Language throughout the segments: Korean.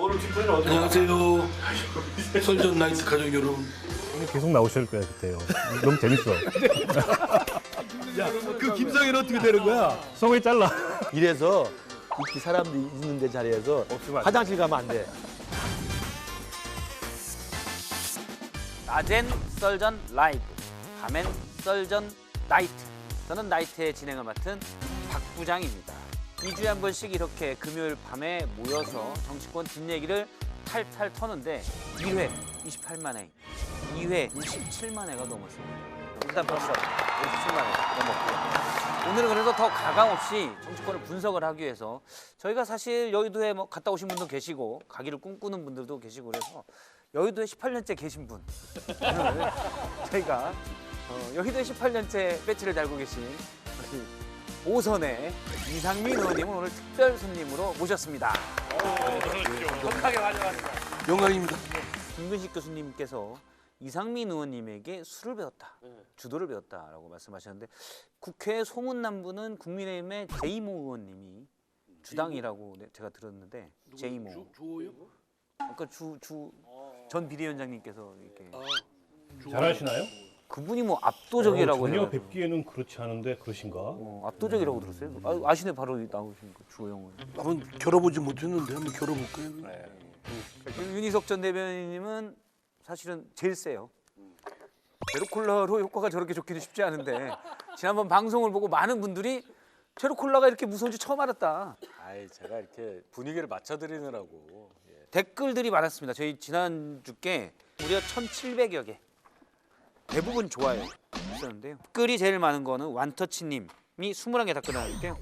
오늘 뒷부분은 어디? 안녕하세요. 설전 나이트 가족 여러분. 계속 나오실 거야 그때요. 너무 재밌어. 그 김성현 어떻게 되는 거야? 성을 잘라. 이래서 이렇게 사람들이 있는 데 자리에서 화장실 가면 안 돼. 낮엔 썰전 라이브, 밤엔 썰전 나이트. 저는 나이트의 진행을 맡은 박 부장입니다. 2주에 한 번씩 이렇게 금요일 밤에 모여서 정치권 뒷얘기를 탈탈 터는데 1회 28만 회, 2회 67만 회가 넘었습니다. 일단 벌써 57만 회 넘었고요. 오늘은 그래도 더 가감없이 정치권을 분석을 하기 위해서 저희가 사실 여의도에 뭐 갔다 오신 분도 계시고 가기를 꿈꾸는 분들도 계시고 그래서 여의도에 18년째 계신 분 오늘 저희가 여의도에 18년째 배지를 달고 계신 오선의 이상민 의원님을 오늘 특별 손님으로 모셨습니다. 격하게 환영합니다. 영광입니다. 김근식 교수님께서 이상민 의원님에게 술을 배웠다, 주도를 배웠다라고 말씀하셨는데 국회 소문난 분은 국민의힘의 제이모 의원님이 주당이라고 제가 들었는데 제이모. 주호요? 아까 전 비대위원장님께서 이렇게 잘하시나요? 그분이 뭐 압도적이라고 전혀 해가지고. 뵙기에는 그렇지 않은데 그러신가? 압도적이라고 들었어요. 아시네 바로 나오신 거 주호영은. 한번 겨뤄보지 못했는데 한번 겨뤄볼까요? 윤희석 전 대변인님은 사실은 제일 세요. 제로콜라로 효과가 저렇게 좋기는 쉽지 않은데 지난번 방송을 보고 많은 분들이 제로콜라가 이렇게 무서운지 처음 알았다. 아이 제가 이렇게 분위기를 맞춰드리느라고. 예. 댓글들이 많았습니다. 저희 지난주께 무려 1,700여 개. 대부분 좋아요 있었는데요. 댓글이 제일 많은 거는 완터치님이 21개 댓글 나왔는데요.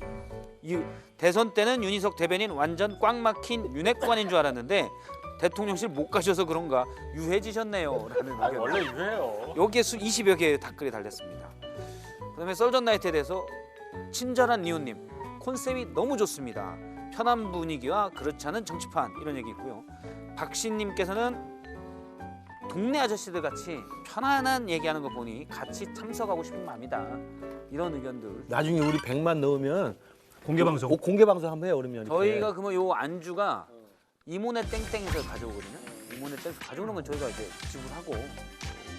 이 대선 때는 윤희석 대변인 완전 꽉 막힌 윤핵관인 줄 알았는데 대통령실 못 가셔서 그런가 유해지셨네요 라는 의견. 원래 유해요. 여기에 20여 개의 댓글이 달렸습니다. 그다음에 썰전 나이트에 대해서 친절한 리오님 콘셉트이 너무 좋습니다. 편한 분위기와 그렇지 않은 정치판 이런 얘기 있고요. 박신님께서는 동네 아저씨들 같이 편안한 얘기하는 거 보니 같이 참석하고 싶은 마음이다. 이런 의견들. 나중에 우리 100만 넣으면 공개 방송. 공개 방송 한번 해요, 그러면. 이렇게. 저희가 그러면 요 안주가 이모네 땡땡에서 가져오거든요. 이모네 땡 가져오는 건 저희가 이제 지불하고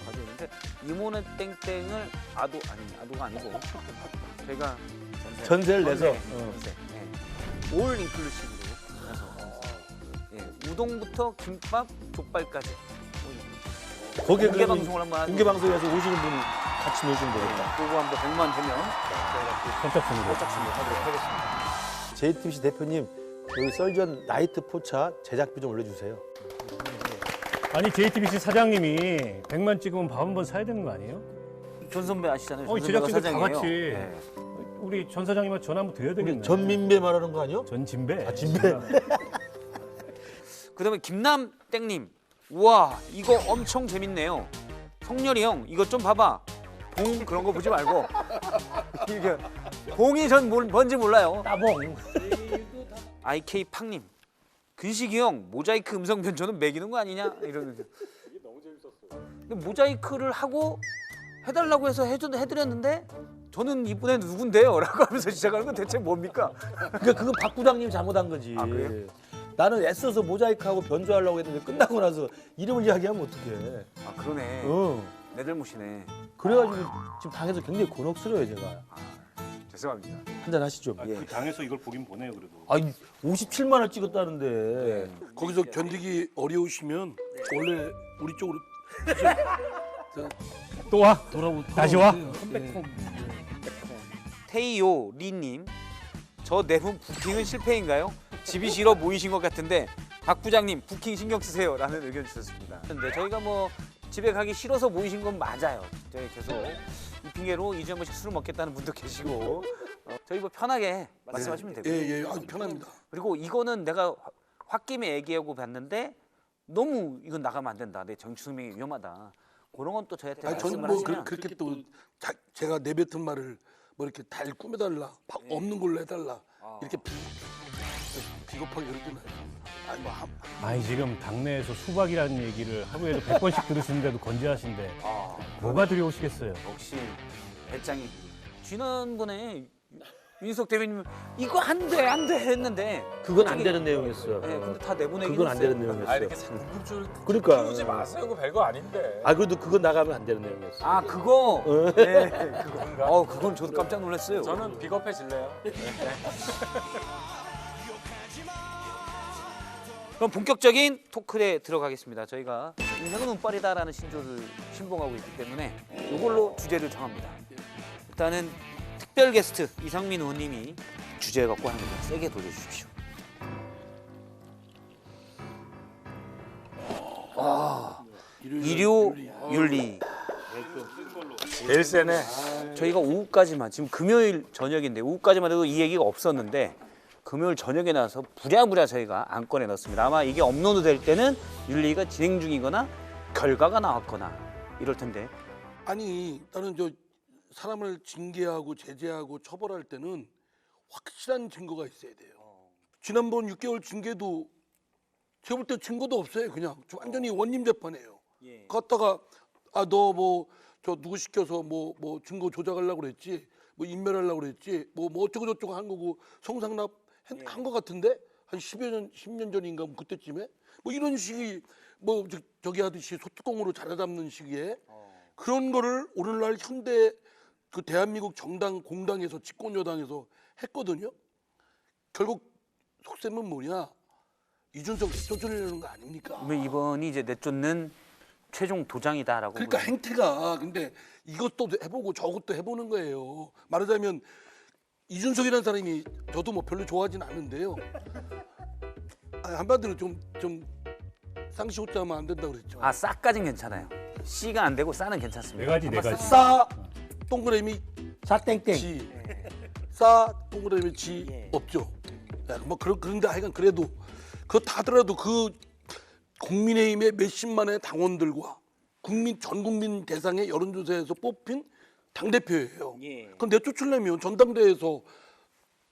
가져오는데 이모네 땡땡을 아도가 아니고 저희가 전세를 내서. 전세. 네. 올 인클루시브로 해서 예, 우동부터 김밥, 족발까지. 거기에 공개 그러면 방송을 한번 공개 방송에서 오시는 분 같이 넣으시면 되겠다. 그거 한번 100만 되면 저희가 선착순으로. 선착순으로 하도록 하겠습니다. JTBC 대표님, 여기 썰전 나이트 포차 제작비 좀 올려주세요. 아니 JTBC 사장님이 100만 찍으면 밥 한 번 사야 되는 거 아니에요? 존 선배 아시잖아요. 존 선배가 제작진들 다 사장이에요. 같이 네. 우리 전 사장님한테 전화 한번 드려야 되겠네. 전민배 말하는 거 아니요? 전진배. 아, 진배. 그다음에 김남 땡님, 우와 이거 엄청 재밌네요. 성렬이 형 이것 좀 봐봐. 봉 그런 거 보지 말고 이게 봉이 전 뭔지 몰라요. 따봉. IK 팡님, 근식이 형 모자이크 음성 변조는 매기는 거 아니냐 이러는. 이게 너무 재밌었어요. 모자이크를 하고 해달라고 해서 해드렸는데 저는 이분의 누군데요? 라고 하면서 시작하는 건 대체 뭡니까? 그러니까 그건 박 부장님이 잘못한 거지. 아, 그래요? 나는 애써서 모자이크하고 변조하려고 했는데 끝나고 나서 이름을 이야기하면 어떡해. 아 그러네. 내 잘못이네. 그래가지고 지금 당에서 굉장히 곤혹스러워요, 제가. 죄송합니다. 한잔 하시죠. 아, 그 당에서 이걸 보긴 보네요 그래도. 아니, 57만 원 찍었다는데. 네. 거기서 견디기 어려우시면 원래 우리 쪽으로 또 와. 다시 와. 테이오 리님, 저 네 분 부킹은 실패인가요? 집이 싫어 보이신 것 같은데 박 부장님 부킹 신경 쓰세요 라는 의견 주셨습니다. 근데 저희가 뭐 집에 가기 싫어서 모이신 건 맞아요. 저희 계속 이 핑계로 2주에 한 번씩 술을 먹겠다는 분도 계시고 저희 뭐 편하게 말씀하시면 되고요. 예예 아주 편합니다. 그리고 이거는 내가 홧김에 얘기하고 봤는데 너무 이건 나가면 안 된다. 내 정치 생명이 위험하다. 그런 건 또 저희한테 아니 저는 말씀을 뭐 하시면 그렇게 또 제가 내뱉은 말을 뭐 이렇게 달 꾸며달라, 없는 걸로 해달라 이렇게 비겁하게 그러진 않아요. 아니 뭐 아니 지금 당내에서 수박이라는 얘기를 하루에도 100번씩 들으시는데도 건재하신데 뭐가 두려우시겠어요? 역시 배짱이 지난번에 윤희석 대변인 이거 안 돼 했는데 그건 안 되는 내용이었어. 네, 근데 다 내보내긴 그건 안 했어요. 되는 내용이었어. 아 이렇게 상급줄 그러니까. 키우지 마세요. 그거 별거 아닌데. 아 그래도 그건 나가면 안 되는 내용이었어. 아 그거 네. 그건가? 그건 저도 깜짝 놀랐어요. 저는 비겁해질래요. 그럼 본격적인 토크에 들어가겠습니다. 저희가 인생은 운빨이다라는 신조를 신봉하고 있기 때문에 이걸로 주제를 정합니다. 일단은 특별 게스트 이상민 의원님이 주제 갖고 하는 거 세게 돌려주십시오. 일요 윤리. 제일 세네. 저희가 오후까지만 지금 금요일 저녁인데 오후까지만 해도 이 얘기가 없었는데 금요일 저녁에 나서 부랴부랴 저희가 안건에 넣었습니다. 아마 이게 업로드 될 때는 윤리가 진행 중이거나 결과가 나왔거나 이럴 텐데. 아니 나는 저 사람을 징계하고 제재하고 처벌할 때는 확실한 증거가 있어야 돼요. 지난번 6개월 징계도 제가 볼 때 증거도 없어요. 그냥 좀 완전히 원님 재판이에요. 갔다가 아 너 뭐 저 누구 시켜서 뭐 증거 조작하려고 그랬지, 뭐 인멸하려고 그랬지, 뭐 어쩌고 저쩌고 한 거고 성상납 한 거 같은데 한 10년 전인가 뭐 그때쯤에 뭐 이런 식이 뭐 저기 하듯이 소뚜껑으로 자라잡는 시기에 그런 거를 오늘날 현대 그 대한민국 정당 공당에서 집권 여당에서 했거든요. 결국 속셈은 뭐냐? 이준석 쫓으려는 거 아닙니까? 그러면 이번이 이제 내쫓는 최종 도장이다라고. 그러니까 행태가 근데 이것도 해보고 저것도 해보는 거예요. 말하자면 이준석이라는 사람이 저도 뭐 별로 좋아하진 않은데요. 한마디로 좀 쌍시호자하면 안 된다고 그랬죠. 아 싸까진 괜찮아요. C가 안 되고 싸는 괜찮습니다. 네 가지. 싸 동그라미 사땡땡. 지, 싸 동그라미 지 없죠. 야, 뭐 그런데 하여간 그래도 그렇다 하더라도 그 국민의힘의 몇십만의 당원들과 전 국민 대상의 여론조사에서 뽑힌 당 대표예요. 그럼 내쫓으려면 전당대회에서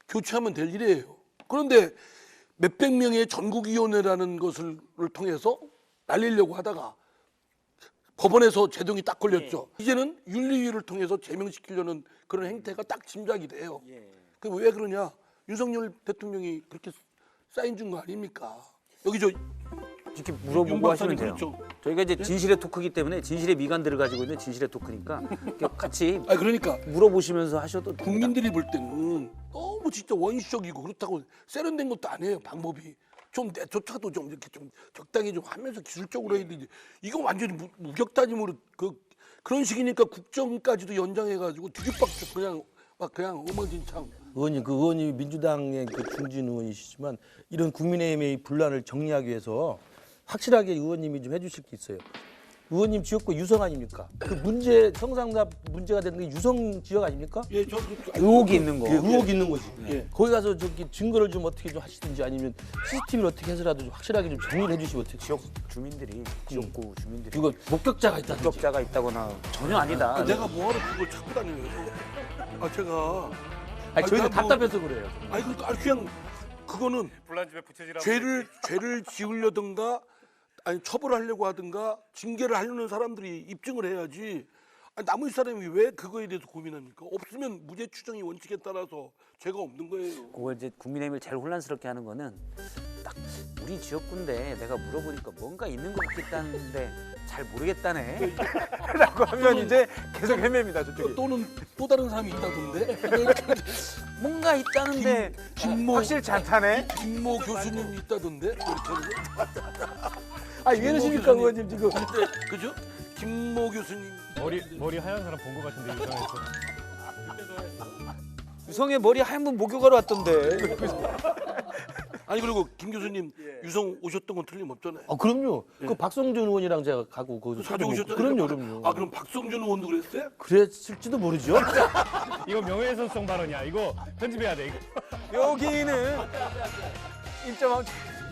교체하면 될 일이에요. 그런데 몇백 명의 전국위원회라는 것을 통해서 날리려고 하다가 법원에서 제동이 딱 걸렸죠. 이제는 윤리위를 통해서 제명시키려는 그런 행태가 딱 짐작이 돼요. 그 왜 그러냐? 윤석열 대통령이 그렇게 사인 준 거 아닙니까? 여기 저 이렇게 물어보고 하시면 돼요. 그렇죠. 저희가 이제 진실의 토크이기 때문에 진실의 미간들을 가지고 있는 진실의 토크니까 이렇게 같이 그러니까 물어보시면서 하셔도 됩니다. 국민들이 볼 때는 너무 진짜 원시적이고 그렇다고 세련된 것도 아니에요. 방법이 좀 내조차도 좀 이렇게 좀 적당히 좀 하면서 기술적으로 해야 되지. 이거 완전히 무격다짐으로 그런 식이니까 국정까지도 연장해가지고 뒤죽박죽 그냥 엉망진창. 의원님 민주당의 그 중진 의원이시지만 이런 국민의힘의 분란을 정리하기 위해서 확실하게 의원님이 좀 해주실 게 있어요. 의원님 지역구 유성 아닙니까? 그 문제 성상납 문제가 되는 게 유성 지역 아닙니까? 예, 저 의혹이 있는 거. 예, 의혹이 있는 거지. 예. 거기 가서 저기 증거를 좀 어떻게 좀 하시든지 아니면 CCTV를 어떻게 해서라도 좀 확실하게 좀 정리를 해주시면 어떻게? 지역 주민들이 지역구 주민들이 그거 목격자가 있다. 목격자가 있다거나 전혀 아니다. 내가 뭐하러 그걸 찾고 다녀요? 제가 아니 저희는 나 뭐- 답답해서 그래요. 그냥 그거는 불난집에 부채질하고 죄를 지으려든가 아니 처벌하려고 하든가 징계를 하려는 사람들이 입증을 해야지. 나머지 사람이 왜 그거에 대해서 고민합니까? 없으면 무죄 추정의 원칙에 따라서 죄가 없는 거예요. 그걸 이제 국민의힘을 제일 혼란스럽게 하는 거는 딱 우리 지역구인데 내가 물어보니까 뭔가 있는 것 같겠다는데 잘 모르겠다네 라고 하면 이제 계속 헤맵니다 저쪽이. 또는 또 다른 사람이 있다던데. 뭔가 있다는데 김모 확실치 않다네. 김모 교수님 있다던데. 이렇게 하는 왜 이러십니까 의원님 지금? 그죠? 김모 교수님. 머리 하얀 사람 본 것 같은데 유성에서. 유성의 머리 하얀 분 목욕하러 왔던데. 아니 그리고 김 교수님 유성 오셨던 건 틀림없잖아요. 그럼요. 그 박성준 의원이랑 제가 가고 그 자주 오셨잖아요. 그럼요. 그럼 박성준 의원도 그랬어요? 그랬을지도 모르죠. 이거 명예훼손성 발언이야. 이거 편집해야 돼. 이거. 여기는 1.5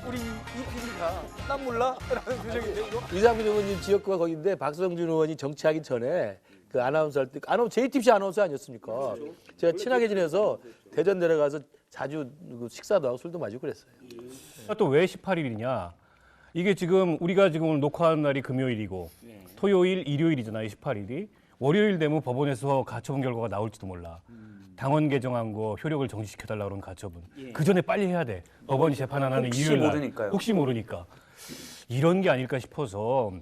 우리 이 PD가 난 몰라 라는 표정이. 이상민 의원님 지역구가 거긴데 박성준 의원이 정치하기 전에 그 아나운서 할 때 JTBC 아나운서 아니었습니까? 제가 친하게 지내서 대전 내려가서 자주 식사도 하고 술도 마시고 그랬어요. 또 왜 18일이냐? 이게 지금 우리가 지금 오늘 녹화하는 날이 금요일이고 토요일, 일요일이잖아요. 18일이. 월요일 되면 법원에서 가처분 결과가 나올지도 몰라. 당원 개정한 거 효력을 정지시켜달라고 그런 가처분. 그 전에 빨리 해야 돼. 법원이 재판 안 하는 혹시 이유일 날. 모르니까요. 혹시 모르니까. 이런 게 아닐까 싶어서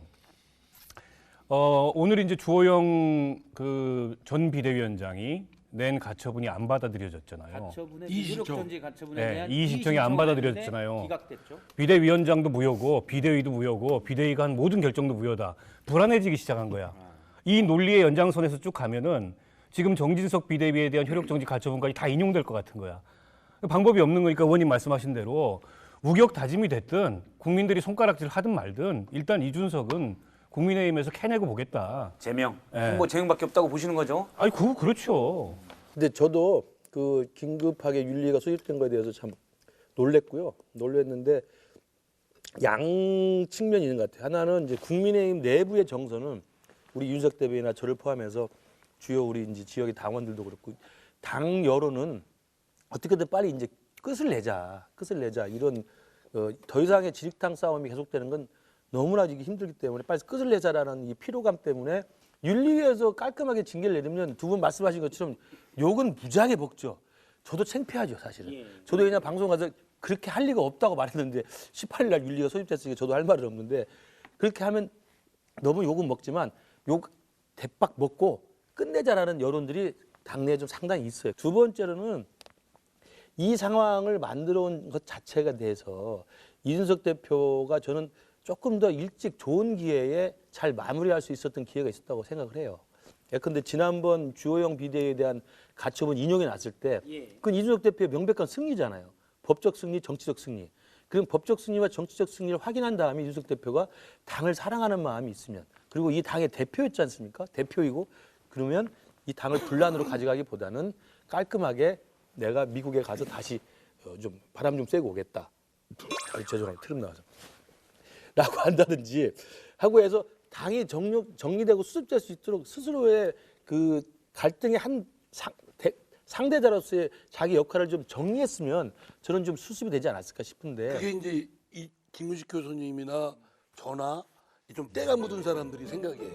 오늘 이제 주호영 그 전 비대위원장이 낸 가처분이 안 받아들여졌잖아요. 가처분의 이의신청. 유력정지 가처분에 네, 대한 이의신청이 안 이의신청을 받아들여졌잖아요. 했는데 기각됐죠. 비대위원장도 무효고 비대위도 무효고 비대위가 한 모든 결정도 무효다. 불안해지기 시작한 거야. 이 논리의 연장선에서 쭉 가면은 지금 정진석 비대위에 대한 효력정지 가처분까지 다 인용될 것 같은 거야. 방법이 없는 거니까 의원님 말씀하신 대로 우격 다짐이 됐든 국민들이 손가락질 하든 말든 일단 이준석은 국민의힘에서 캐내고 보겠다. 제명. 네. 뭐 제명밖에 없다고 보시는 거죠? 아니 그거 그렇죠. 근데 저도 그 긴급하게 윤리가 소집된 거에 대해서 참 놀랬고요. 놀랬는데 양 측면이 있는 것 같아요. 하나는 이제 국민의힘 내부의 정서는 우리 윤석 대변이나 저를 포함해서 주요 우리 이제 지역의 당원들도 그렇고 당 여론은 어떻게든 빨리 이제 끝을 내자 이런 더 이상의 지lik당 싸움이 계속되는 건 너무나 이게 힘들기 때문에 빨리 끝을 내자라는 이 피로감 때문에 윤리위에서 깔끔하게 징계를 내리면 두 분 말씀하신 것처럼 욕은 무지하게 먹죠. 저도 창피하죠 사실은. 저도 그냥 방송 가서 그렇게 할 리가 없다고 말했는데 18일 날 윤리가 소집됐으니까 저도 할 말은 없는데 그렇게 하면 너무 욕은 먹지만 욕 대박 먹고 끝내자라는 여론들이 당내에 좀 상당히 있어요. 두 번째로는 이 상황을 만들어 온 것 자체가 돼서 이준석 대표가 저는 조금 더 일찍 좋은 기회에 잘 마무리할 수 있었던 기회가 있었다고 생각을 해요. 예컨대 지난번 주호영 비대위에 대한 가처분 인용이 났을 때 그건 이준석 대표의 명백한 승리잖아요. 법적 승리, 정치적 승리. 그럼 법적 승리와 정치적 승리를 확인한 다음에 이준석 대표가 당을 사랑하는 마음이 있으면 그리고 이 당의 대표였지 않습니까? 대표이고 그러면 이 당을 분란으로 가져가기보다는 깔끔하게 내가 미국에 가서 다시 좀 바람 좀 쐬고 오겠다. 죄송합니다. 트름 나와서. 라고 한다든지 하고 해서 당이 정리되고 수습될 수 있도록 스스로의 그 갈등의 한 상대자로서의 자기 역할을 좀 정리했으면 저는 좀 수습이 되지 않았을까 싶은데 그게 이제 이 김문식 교수님이나 저나 좀 때가 묻은 사람들이 생각이에요.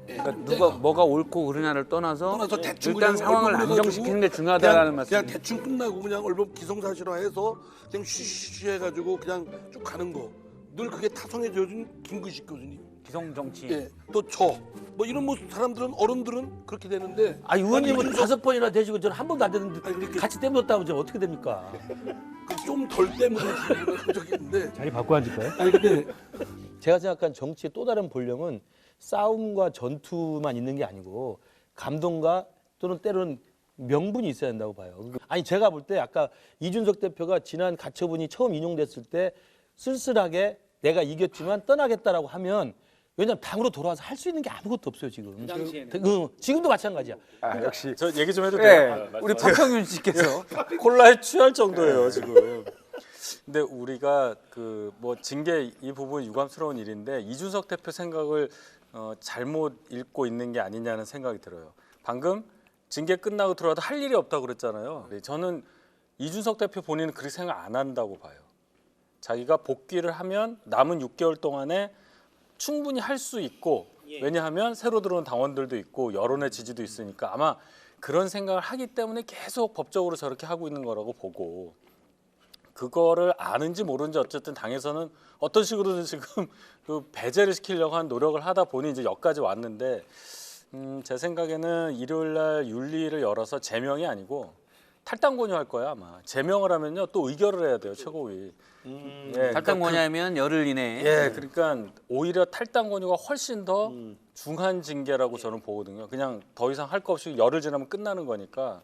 그러니까 누가 뭐가 옳고 그르냐를 떠나서 대충 일단 그냥 상황을 얼굴 안정시키는 게 해가지고 중요하다라는 그냥 말씀. 대충 끝나고 그냥 얼른 기성사실화해서 그냥 쉬쉬쉬 해가지고 그냥 쭉 가는 거. 늘 그게 타성해져준 김구식 교수님. 기성 정치. 예, 또 저. 뭐 이런 뭐 사람들은 어른들은 그렇게 되는데. 아 의원님은 이준석 5번이나 되시고 저는 한 번도 안 되는데 아니, 그렇게- 같이 떼묻었다고 저 어떻게 됩니까? 좀 덜 때문에 적인데. 자리 바꿔 앉을까요? 아니 근데 제가 생각한 정치의 또 다른 본령은 싸움과 전투만 있는 게 아니고 감동과 또는 때로는 명분이 있어야 한다고 봐요. 아니 제가 볼 때 아까 이준석 대표가 지난 가처분이 처음 인용됐을 때 쓸쓸하게 내가 이겼지만 떠나겠다라고 하면 왜냐하면 당으로 돌아와서 할 수 있는 게 아무것도 없어요 지금. 지금도 마찬가지야. 역시 저 얘기 좀 해도 네, 돼요? 우리 박형윤 씨께서 콜라에 취할 정도예요 지금. 근데 우리가 그 뭐 징계 이 부분 유감스러운 일인데 이준석 대표 생각을 잘못 읽고 있는 게 아니냐는 생각이 들어요. 방금 징계 끝나고 들어와도 할 일이 없다고 그랬잖아요. 저는 이준석 대표 본인은 그렇게 생각 안 한다고 봐요. 자기가 복귀를 하면 남은 6개월 동안에 충분히 할 수 있고 왜냐하면 새로 들어온 당원들도 있고 여론의 지지도 있으니까 아마 그런 생각을 하기 때문에 계속 법적으로 저렇게 하고 있는 거라고 보고 그거를 아는지 모르는지 어쨌든 당에서는 어떤 식으로든 지금 그 배제를 시키려고 한 노력을 하다 보니 이제 여기까지 왔는데 제 생각에는 일요일 날 윤리를 열어서 제명이 아니고 탈당 권유할 거야 아마. 제명을 하면요 또 의결을 해야 돼요 최고위. 예, 탈당 권유하면 열흘 이내에. 예, 그러니까 오히려 탈당 권유가 훨씬 더 중한 징계라고 저는 보거든요. 그냥 더 이상 할 거 없이 열흘 지나면 끝나는 거니까.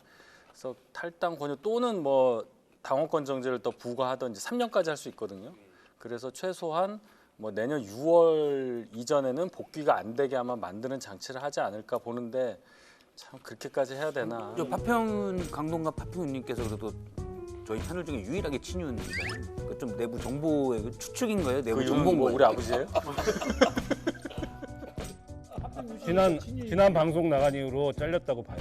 그래서 탈당 권유 또는 뭐 당원권 정지를 더 부과하든지 3년까지 할 수 있거든요. 그래서 최소한 뭐 내년 6월 이전에는 복귀가 안 되게 아마 만드는 장치를 하지 않을까 보는데 참 그렇게까지 해야 되나. 저 파평 강동과 파평윤님께서 그래도 저희 채널 중에 유일하게 친윤이잖아요. 그 좀 내부 정보의 그 추측인 거예요. 내부 그 정보인 뭐 거예요. 우리 아버지예요? 지난 방송 나간 이후로 잘렸다고 봐요.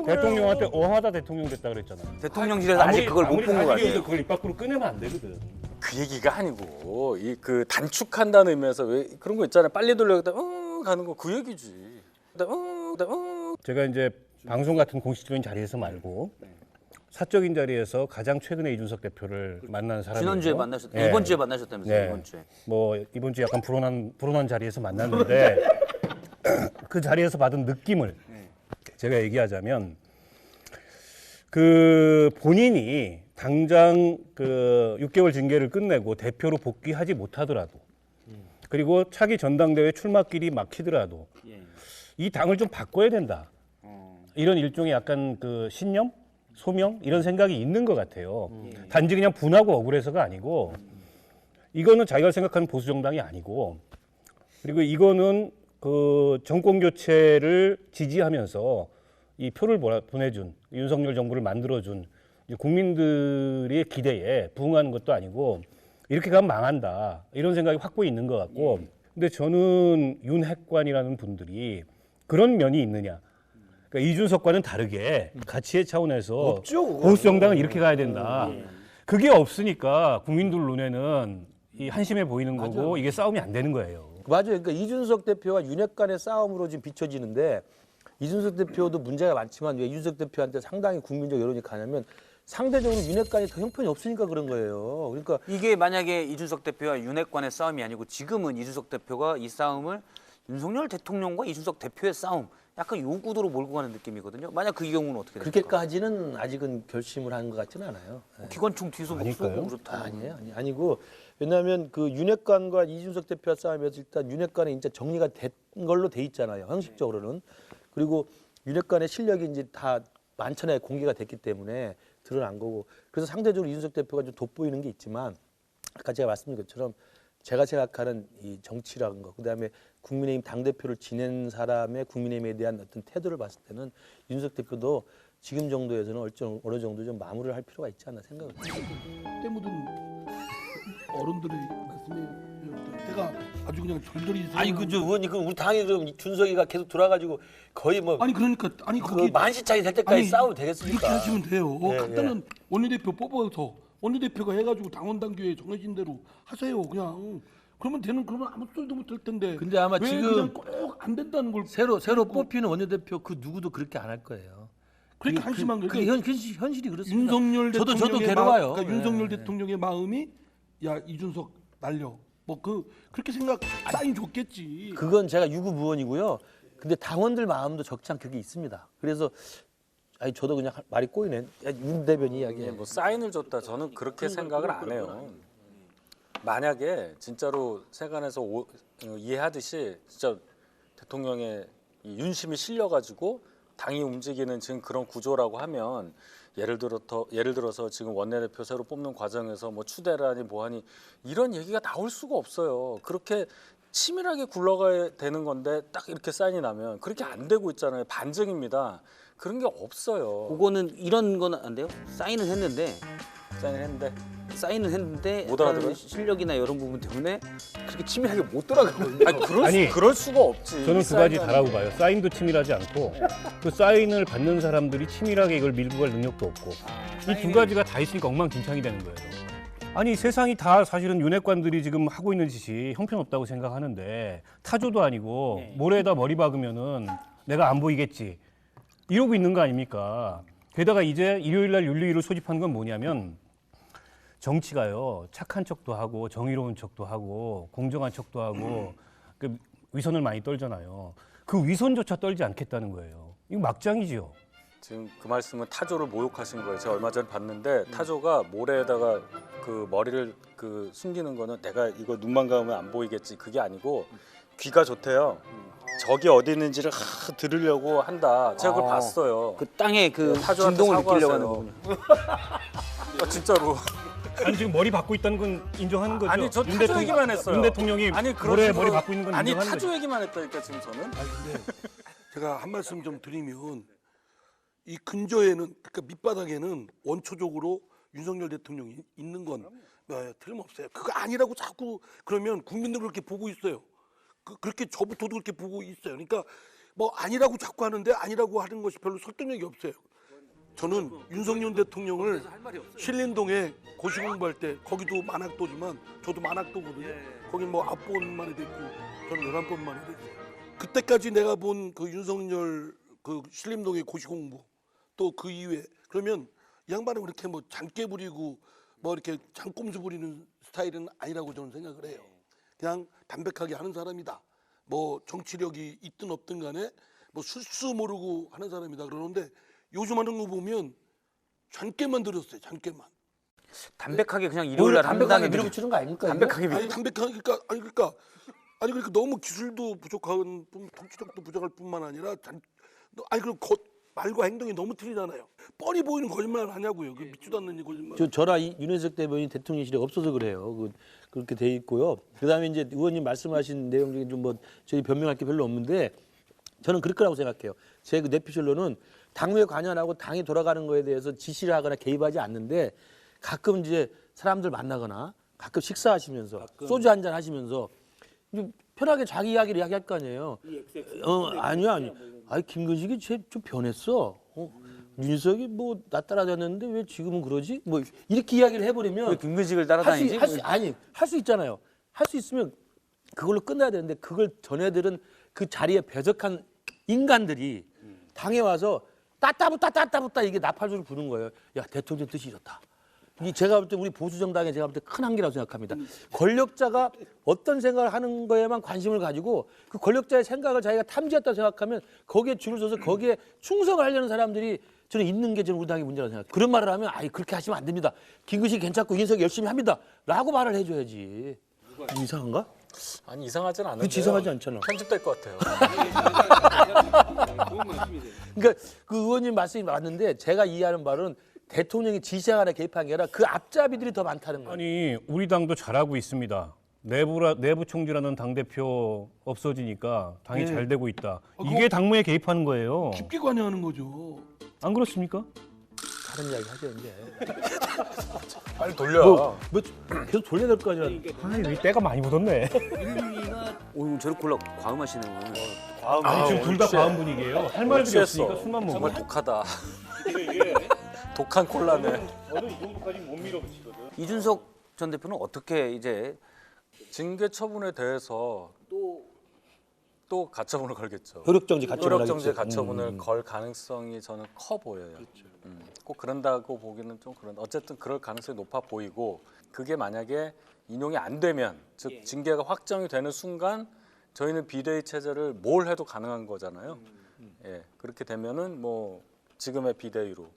대통령한테 어하다 대통령 됐다 그랬잖아요. 대통령실에서 아직 그걸 못 본 것 같아요. 그걸 입 밖으로 꺼내면 안 되거든. 그 얘기가 아니고 이 그 단축한다는 의미에서 왜 그런 거 있잖아요. 빨리 돌려야겠다. 가는 거 그 얘기지. 제가 이제 방송 같은 공식적인 자리에서 말고 사적인 자리에서 가장 최근에 이준석 대표를 만난 사람이고 지난주에 만나셨, 네. 이번 주에 만나셨다면서요? 네. 이번 주에. 뭐 이번 주 약간 불온한 자리에서 만났는데 그 자리에서 받은 느낌을 제가 얘기하자면 그 본인이 당장 그 6개월 징계를 끝내고 대표로 복귀하지 못하더라도 그리고 차기 전당대회 출마길이 막히더라도 이 당을 좀 바꿔야 된다. 이런 일종의 약간 그 신념, 소명 이런 생각이 있는 것 같아요. 단지 그냥 분하고 억울해서가 아니고 이거는 자기가 생각하는 보수 정당이 아니고 그리고 이거는 그 정권 교체를 지지하면서 이 표를 보내준 윤석열 정부를 만들어준 이제 국민들의 기대에 부응하는 것도 아니고 이렇게 가면 망한다 이런 생각이 확고히 있는 것 같고 근데 저는 윤핵관이라는 분들이 그런 면이 있느냐 그러니까 이준석과는 다르게 가치의 차원에서 없죠, 그거는. 보수 정당은 이렇게 가야 된다 그게 없으니까 국민들 눈에는 이 한심해 보이는 거고 이게 싸움이 안 되는 거예요. 맞아요. 그러니까 이준석 대표와 윤핵 간의 싸움으로 지금 비춰지는데 이준석 대표도 문제가 많지만 왜 이준석 대표한테 상당히 국민적 여론이 가냐면 상대적으로 윤핵 간이 더 형편이 없으니까 그런 거예요. 그러니까 이게 만약에 이준석 대표와 윤핵관의 싸움이 아니고 지금은 이준석 대표가 이 싸움을 윤석열 대통령과 이준석 대표의 싸움 약간 요 구도로 몰고 가는 느낌이거든요. 만약 그 경우는 어떻게 됩니까? 그렇게까지는 아직은 결심을 한 것 같지는 않아요. 기관총 뒤에서 목소리고 그렇다. 아니고 왜냐하면 그 윤핵관과 이준석 대표와 싸움에서 일단 윤핵관이 이제 정리가 된 걸로 돼 있잖아요. 형식적으로는. 그리고 윤핵관의 실력이 이제 다 만천하에 공개가 됐기 때문에 드러난 거고 그래서 상대적으로 이준석 대표가 좀 돋보이는 게 있지만 아까 제가 말씀드린 것처럼 제가 생각하는 이 정치라는 거 그다음에 국민의힘 당대표를 지낸 사람의 국민의힘에 대한 어떤 태도를 봤을 때는 이준석 대표도 지금 정도에서는 어느 정도 좀 마무리를 할 필요가 있지 않나 생각을 해요. 때 묻은 어른들의 말씀에 때가 아주 그냥 절절히 아니 그저 의원님 그 우리 당에 그럼 준석이가 계속 돌아가지고 거의 뭐 아니 그러니까 아니 그 거기 만시차이 될 때까지 싸우면 되겠습니까? 이렇게 하시면 돼요. 네, 간단한 원내대표 뽑아서 원내대표가 해가지고 당원 당규에 정해진 대로 하세요. 그냥 그러면 되는 그러면 아무 소리도 못 할 텐데. 근데 아마 왜 지금 그냥 꼭 안 된다는 걸 새로 뽑히는 원내대표 그 누구도 그렇게 안 할 거예요. 그렇게 한심한 거예요. 그게 현실이 그렇습니다. 윤석열 저도 대통령의 괴로워요. 그러니까 윤석열 대통령의 마음이 야 이준석 날려 뭐 그렇게 생각 사인 줬겠지. 그건 제가 유급 의원이고요. 근데 당원들 마음도 적지 않게 그게 있습니다. 그래서 아니 저도 그냥 말이 꼬이네. 야, 윤 대변인 이야기해. 뭐 사인을 줬다 저는 그렇게 생각을 안 해요. 만약에 진짜로 세간에서 이해하듯이 진짜 대통령의 이 윤심이 실려가지고 당이 움직이는 지금 그런 구조라고 하면 예를 들어서 지금 원내대표 새로 뽑는 과정에서 뭐 추대라니 뭐하니 이런 얘기가 나올 수가 없어요. 그렇게 치밀하게 굴러가야 되는 건데 딱 이렇게 사인이 나면 그렇게 안 되고 있잖아요. 반증입니다. 그런 게 없어요. 그거는 이런 건 안 돼요? 사인을 했는데 못 알아들어요? 약간 실력이나 이런 부분 때문에 그렇게 치밀하게 못 돌아가거든요. 그럴 수가 없지. 저는 두 가지 다라고 봐요. 사인도 치밀하지 않고 그 사인을 받는 사람들이 치밀하게 이걸 밀고 갈 능력도 없고 이 두 가지가 다 있으니까 엉망진창이 되는 거예요. 아니 세상이 다 사실은 윤핵관들이 지금 하고 있는 짓이 형편없다고 생각하는데 타조도 아니고 모래에다 머리 박으면은 내가 안 보이겠지 이러고 있는 거 아닙니까? 게다가 이제 일요일날 윤리위를 소집한 건 뭐냐면 정치가요 착한 척도 하고 정의로운 척도 하고 공정한 척도 하고 그 위선을 많이 떨잖아요. 그 위선조차 떨지 않겠다는 거예요. 이거 막장이지요. 지금 그 말씀은 타조를 모욕하신 거예요. 제가 얼마 전에 봤는데 타조가 모래에다가 그 머리를 그 숨기는 거는 내가 이거 눈만 감으면 안 보이겠지 그게 아니고 귀가 좋대요. 적이 어디 있는지를 들으려고 한다. 제가 그걸 봤어요. 그 땅에 그 타조한테 진동을 느끼려고 하는 사과하세요. 거군요. 진짜로. 아니 지금 머리 받고 있다는 건 인정하는 거죠? 아니 저 타조 얘기만 했어요. 윤 대통령이 아니 모래에 머리 받고 있는 건 아니 인정하는 타조 거죠? 얘기만 했다니까 지금 저는. 아니 근데 제가 한 말씀 좀 드리면 이 근저에는 그러니까 밑바닥에는 원초적으로 윤석열 대통령이 있는 건 틀림없어요. 그거 아니라고 자꾸 그러면 국민들 그렇게 보고 있어요. 그렇게 저부터도 그렇게 보고 있어요. 그러니까 뭐 아니라고 자꾸 하는데 아니라고 하는 것이 별로 설득력이 없어요. 저는 윤석열 대통령을 신림동에 고시공부할 때 거기도 만학도지만 저도 만학도거든요. 거긴 뭐 9번 만에 됐고 저는 11번 만에 됐어요. 그때까지 내가 본 그 윤석열 그 신림동의 고시공부 또 그 이후에 그러면 이 양반은 그렇게 뭐 잔깨 부리고 뭐 이렇게 장꼼수 부리는 스타일은 아니라고 저는 생각을 해요. 그냥 담백하게 하는 사람이다. 뭐 정치력이 있든 없든 간에 뭐 술수 모르고 하는 사람이다 그러는데 요즘 하는 거 보면 잔깨만 들었어요. 잔깨만. 담백하게 그냥 일요일 오히려 날 담백하게 한다는 밀어붙이는 거 아닙니까? 이거? 담백하게 아니 담백하게 그러니까 너무 기술도 부족한 정치력도 부족할 뿐만 아니라 그리고 말과 행동이 너무 틀리잖아요. 뻔히 보이는 거짓말을 하냐고요. 그 믿지도 않는 이 거짓말. 저라 윤석열 대변인 대통령실에 없어서 그래요. 그렇게 돼 있고요. 그다음에 이제 의원님 말씀하신 내용 중에 좀 뭐 저희 변명할 게 별로 없는데 저는 그럴 거라고 생각해요. 제 그 내피셜로는 당무에 관여하고 당이 돌아가는 거에 대해서 지시를 하거나 개입하지 않는데 가끔 이제 사람들 만나거나 가끔 식사하시면서 소주 한잔 하시면서 좀 편하게 자기 이야기를 이야기할 거 아니에요. 아니요. 아니 김근식이 좀 변했어. 윤석이 뭐 나 따라다녔는데 왜 지금은 그러지? 뭐 이렇게 이야기를 해버리면 왜 김근식을 따라다니지? 할 수 있잖아요. 할 수 있으면 그걸로 끝나야 되는데 그걸 전애들은 그 자리에 배석한 인간들이 당에 와서 따따붙다 이게 나팔소리 부는 거예요. 야 대통령 뜻이 이렇다. 이 제가 볼 때 우리 보수 정당에 제가 볼 때 큰 한계라고 생각합니다. 권력자가 어떤 생각을 하는 거에만 관심을 가지고 그 권력자의 생각을 자기가 탐지했다고 생각하면 거기에 줄을 서서 거기에 충성을 하려는 사람들이 저는 있는 게 저는 우리 당의 문제라고 생각해요. 그런 말을 하면 아이 그렇게 하시면 안 됩니다. 김근식 괜찮고 이인석이 열심히 합니다. 라고 말을 해줘야지. 이상한가? 아니 이상하진 않은데. 그치, 이상하지 않잖아. 편집될 것 같아요. 그러니까 그 의원님 말씀이 맞는데 제가 이해하는 바로는 대통령이 지시하거나 개입한 게 아니라 그 앞잡이들이 더 많다는 거예요. 아니 우리 당도 잘하고 있습니다. 내부 총질하는 당 대표 없어지니까 당이 잘 되고 있다. 이게 당무에 개입하는 거예요. 깊게 관여하는 거죠. 안 그렇습니까? 다른 이야기 하겠는데. 빨리 돌려. 뭐 계속 돌려야 될 거 아니야. 아니 왜 때가 많이 묻었네. 오, 저를 골라 과음하시네요. 아니 지금 둘 다 과음 분위기예요. 할 말들이 없으니까 술만 먹어. 정말 독하다. 독한 콜라네. 저는 이 정도까지 못 밀어붙이거든. 이준석 전 대표는 어떻게 이제 징계 처분에 대해서 또 가처분을 걸겠죠. 효력정지 가처분 효력정지 가처분을 걸 가능성이 저는 커 보여요. 꼭 그런다고 보기는 좀 그런데 어쨌든 그럴 가능성이 높아 보이고 그게 만약에 인용이 안 되면 즉 징계가 확정이 되는 순간 저희는 비대위 체제를 뭘 해도 가능한 거잖아요. 예, 그렇게 되면은 뭐 지금의 비대위로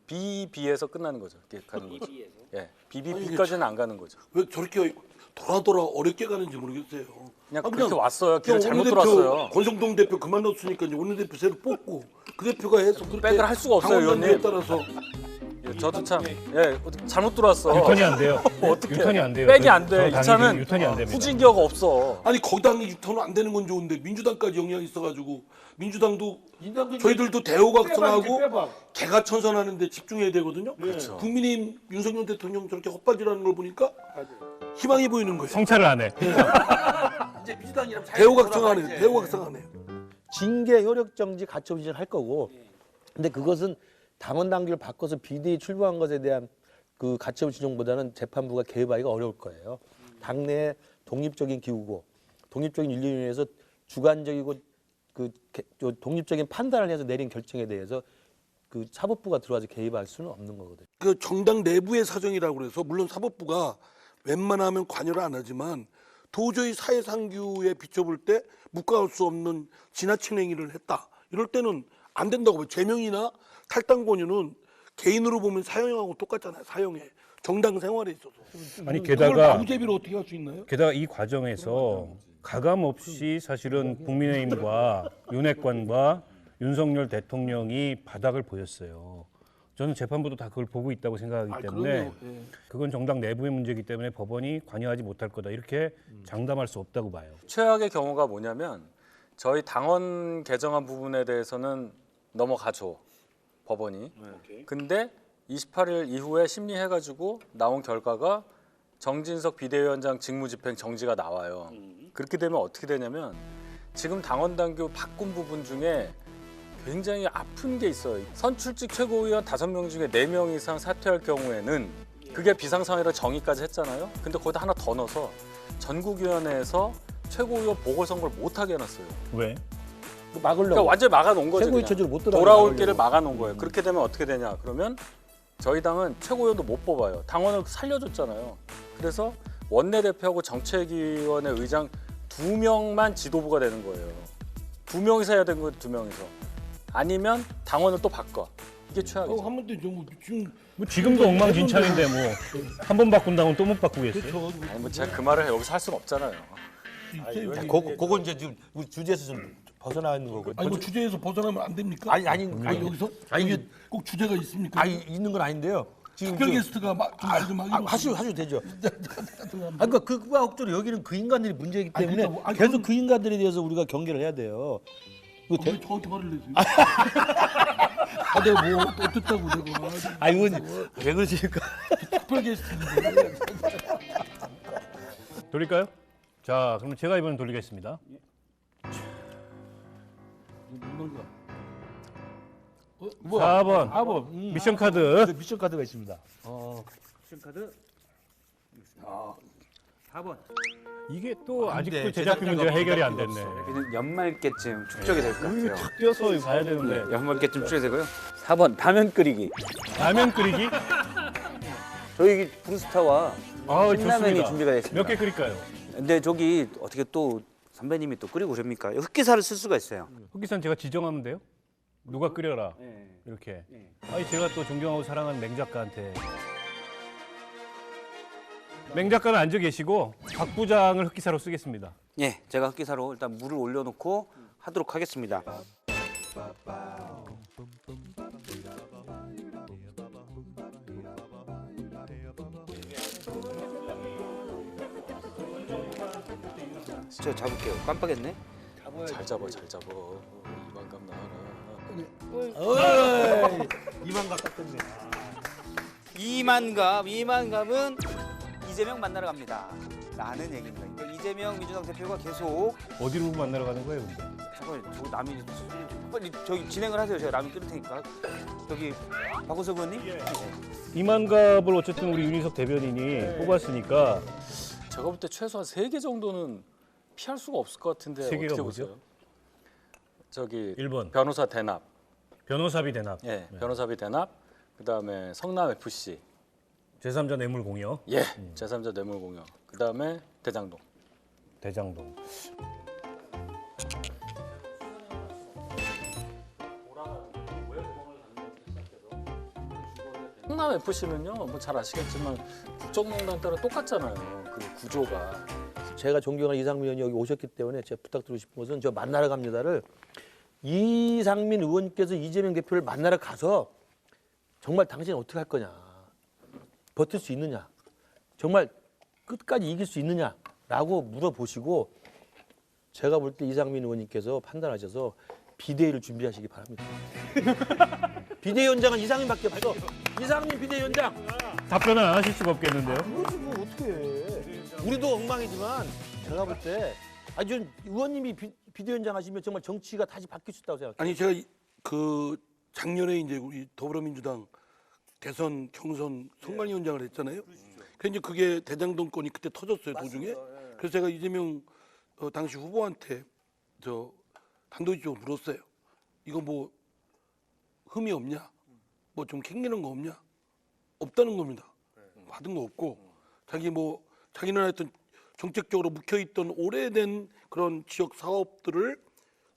비비에서 끝나는 거죠. 이렇게 가는 거죠. 예, 비비비까지는 안 가는 거죠. 왜 저렇게 돌아 어렵게 가는지 모르겠어요. 그냥 그렇게 왔어요. 길을 잘못 원내대표 들어왔어요. 권성동 대표 그만뒀으니까 이제 원내대표 새로 뽑고 그 대표가 해서 그렇게 백을 할 수가 없어요, 당원 의원님. 따라서 예, 저도 참 잘못 들어왔어. 유턴이 안 돼요. 어떻게? 유턴이 안 돼요. 백이 안 돼. 저 이 당이 차는 유턴이 안 됩니다. 후진기어가 없어. 아니 거당이 유턴은 안 되는 건 좋은데 민주당까지 영향이 있어가지고 민주당도 저희들도 대호각성하고 개가천선하는데 집중해야 되거든요. 그렇죠. 국민의힘 윤석열 대통령 저렇게 헛발질하는 걸 보니까 희망이 보이는 거예요. 성찰을 안 해. 대호각성하네. 대호각성하네. 징계 효력정지 가처분을 할 거고 근데 그것은 당원 당규를 바꿔서 비대위 출범한 것에 대한 그 가처분 진정보다는 재판부가 개입하기가 어려울 거예요. 당내 독립적인 기구고 독립적인 윤리위원회에서 주관적이고 독립적인 판단을 해서 내린 결정에 대해서 그 사법부가 들어와서 개입할 수는 없는 거거든요. 그 정당 내부의 사정이라고 그래서 물론 사법부가 웬만하면 관여를 안 하지만 도저히 사회상규에 비춰볼 때 묵과할 수 없는 지나친 행위를 했다. 이럴 때는 안 된다고 봐요. 제명이나 탈당 권유는 개인으로 보면 사형하고 똑같잖아요. 사형에 정당 생활에 있어서. 아니 그걸 게다가 무죄비로 어떻게 할 수 있나요? 게다가 이 과정에서 가감 없이 사실은 국민의힘과 윤핵관과 윤석열 대통령이 바닥을 보였어요. 저는 재판부도 다 그걸 보고 있다고 생각하기 때문에 그건 정당 내부의 문제이기 때문에 법원이 관여하지 못할 거다 이렇게 장담할 수 없다고 봐요. 최악의 경우가 뭐냐면 저희 당원 개정안 부분에 대해서는 넘어가죠. 법원이. 근데 28일 이후에 심리해가지고 나온 결과가 정진석 비대위원장 직무집행 정지가 나와요. 그렇게 되면 어떻게 되냐면 지금 당원 당규 바꾼 부분 중에 굉장히 아픈 게 있어요. 선출직 최고위원 5명 중에 4명 이상 사퇴할 경우에는 그게 비상상황이라 정의까지 했잖아요. 근데 거기다 하나 더 넣어서 전국위원회에서 최고위원 보궐선거를 못하게 해놨어요. 왜? 막으려고. 그러니까 완전히 막아놓은 거죠. 최고의 그냥. 처지로 못 들어가게 돌아올 막으려고. 길을 막아놓은 거예요. 그렇게 되면 어떻게 되냐? 그러면 저희 당은 최고위원도 못 뽑아요. 당원을 살려줬잖아요. 그래서 원내대표하고 정책위원회 의장 2명만 지도부가 되는 거예요. 2명이서 해야 되는 거예요. 2명이서. 아니면 당원을 또 바꿔. 이게 최악이죠. 한번 때 지금 뭐 지금도 엉망진창인데 뭐 한 번 바꾼다고 또 못 바꾸겠어요? 아니 뭐 제가 그 말을 여기서 할 수는 없잖아요. 그거 이제 지금 우리 주제에서 좀 벗어나 있는 거고. 아니 뭐 주제에서 벗어나면 안 됩니까? 아니 여기서 아니, 이게 꼭 주제가 있습니까? 아니 있는 건 아닌데요. 지금 특별 저- 게스트가 말좀 하기로 하셔도 되죠. 그러니까 그와 억지로 여기는 그 인간들이 문제이기 아니, 때문에 그러니까, 아니, 계속 그럼- 그 인간들에 대해서 우리가 경계를 해야 돼요. 이거 왜 저한테 화를 내세요? 내가 뭐 어쨌다고 내가 아 의원님 왜 그러십니까? 특별 게스트인데 돌릴까요? 자, 그럼 제가 이번엔 돌리겠습니다. 뭔가 4번 미션 카드. 미션 카드가 있습니다. 이게 또 안 아직도 돼. 제작비 문제가 해결이 안 됐네. 여기는 연말께쯤 축적이 될 것 같아요. 탁 뛰어서 이거 가야 되는데. 연말께쯤 축적이 되고요. 4번 라면 끓이기. 라면 끓이기? 저희 브루스타와 아, 신라면이 좋습니다. 준비가 됐습니다. 몇 개 끓일까요? 근데 저기 어떻게 또 선배님이 또 끓이고 그럽니까? 흑기사를 쓸 수가 있어요. 흑기사는 제가 지정하면 돼요? 누가 끓여라. 이렇게. 아니 제가 또 존경하고 사랑하는 맹 작가한테. 맹 작가는 앉아 계시고 박 부장을 흑기사로 쓰겠습니다. 예, 제가 흑기사로 일단 물을 올려놓고 하도록 하겠습니다. 저 잡을게요. 깜빡했네. 잘 잡아, 잘 잡아. 이만감 나와라. 이만 가깝던데. 이만감은 이재명 만나러 갑니다. 라는 얘기입니다. 그러니까 이재명 민주당 대표가 계속 어디로 만나러 가는 거예요, 근데? 잠깐만 저 라면이 빨리 저기 진행을 하세요. 제가 라면 끓일 테니까. 저기 박우석 의원님. 이만갑을 어쨌든 우리 윤희석 대변인이 뽑았으니까 제가 볼 때 최소한 3개 정도는 피할 수가 없을 것 같은데 세 개가 어떻게 뭐죠? 보세요? 저기 1번 변호사 대납, 변호사비 대납, 예, 변호사비 대납, 그다음에 성남 FC, 제3자 뇌물 공여, 예, 제3자 뇌물 공여, 그다음에 대장동. 대장동. 성남 FC는요, 뭐 잘 아시겠지만 국정농단 때랑 똑같잖아요. 그 구조가. 제가 존경하는 이상민 의원이 여기 오셨기 때문에 제가 부탁드리고 싶은 것은 저 만나러 갑니다를 이상민 의원께서 이재명 대표를 만나러 가서 정말 당신 어떻게 할 거냐, 버틸 수 있느냐, 정말 끝까지 이길 수 있느냐라고 물어보시고 제가 볼 때 이상민 의원님께서 판단하셔서 비대위를 준비하시기 바랍니다. 비대위원장은 이상민밖에 없어. 이상민 비대위원장. 답변을 안 하실 수가 없겠는데요. 그러지 뭐 어떻게 해. 우리도 엉망이지만 제가 볼 때 아주 의원님이 비대위원장 하시면 정말 정치가 다시 바뀔 수 있다고 생각해요. 아니 제가 그 작년에 이제 우리 더불어민주당 대선 경선 선관위원장을 했잖아요. 그래서 이제 그게 대장동 건이 그때 터졌어요 도중에. 그래서 제가 이재명 당시 후보한테 저 단도직입적으로 물었어요. 이거 뭐 흠이 없냐? 뭐 좀 캥기는 거 없냐? 없다는 겁니다. 받은 거 없고 자기는 하여튼 정책적으로 묵혀있던 오래된 그런 지역 사업들을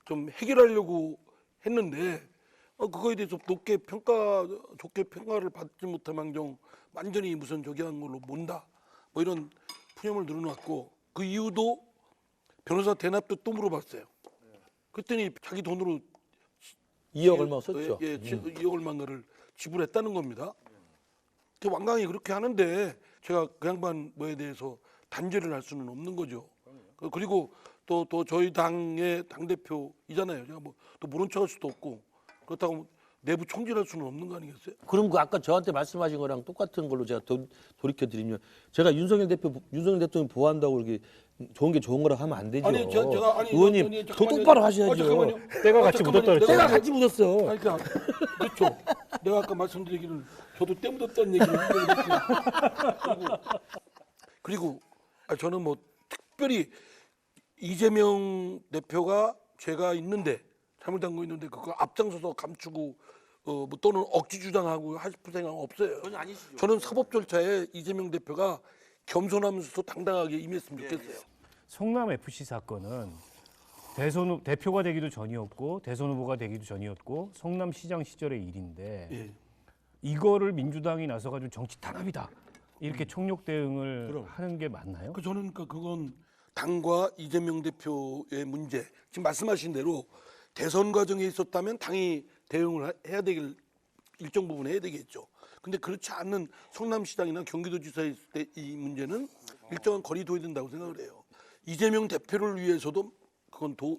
좀 해결하려고 했는데 그거에 대해서 좋게 평가를 받지 못한 망정 완전히 무슨 저기 한 걸로 몬다 뭐 이런 푸념을 늘어놨고 그 이유도 변호사 대납도 또 물어봤어요. 그랬더니 자기 돈으로 2억 얼마 썼죠. 2억 얼마를 지불했다는 겁니다. 그 완강히 그렇게 하는데 제가 그 양반 뭐에 대해서 단죄를 할 수는 없는 거죠. 그리고 또 저희 당의 당 대표이잖아요. 제가 뭐 또 모른 척할 수도 없고 그렇다고 내부 총질할 수는 없는 거 아니겠어요? 그럼 그 아까 저한테 말씀하신 거랑 똑같은 걸로 제가 돌이켜 드리면 제가 윤석열 대통령 보호한다고 이렇게 좋은 게 좋은 거라고 하면 안 되죠. 의원님 더 똑바로 하셔야죠. 때가 같이 묻었다 그랬죠. 때가 같이 묻었어. 그러니까 그렇죠. 내가 아까 말씀드리기를 저도 때 묻었다는 얘기를 했는데 그리고 저는 뭐 특별히 이재명 대표가 죄가 있는데 잘못한 거 있는데 그거 앞장서서 감추고 뭐 또는 억지 주장하고 하실 생각 없어요. 전혀 아니시죠. 저는 사법 절차에 이재명 대표가 겸손하면서도 당당하게 임했으면 좋겠어요. 성남 FC 사건은 대표가 되기도 전이었고 대선 후보가 되기도 전이었고 성남시장 시절의 일인데 예. 이거를 민주당이 나서가지고 정치 탄압이다 이렇게 총력 대응을 하는 게 맞나요? 저는 그건 당과 이재명 대표의 문제. 지금 말씀하신 대로 대선 과정에 있었다면 당이 대응을 해야 되길 일정 부분 해야 되겠죠. 근데 그렇지 않는 성남시장이나 경기도지사에 있을 때 이 문제는 일정한 거리 둬야 된다고 생각을 해요. 이재명 대표를 위해서도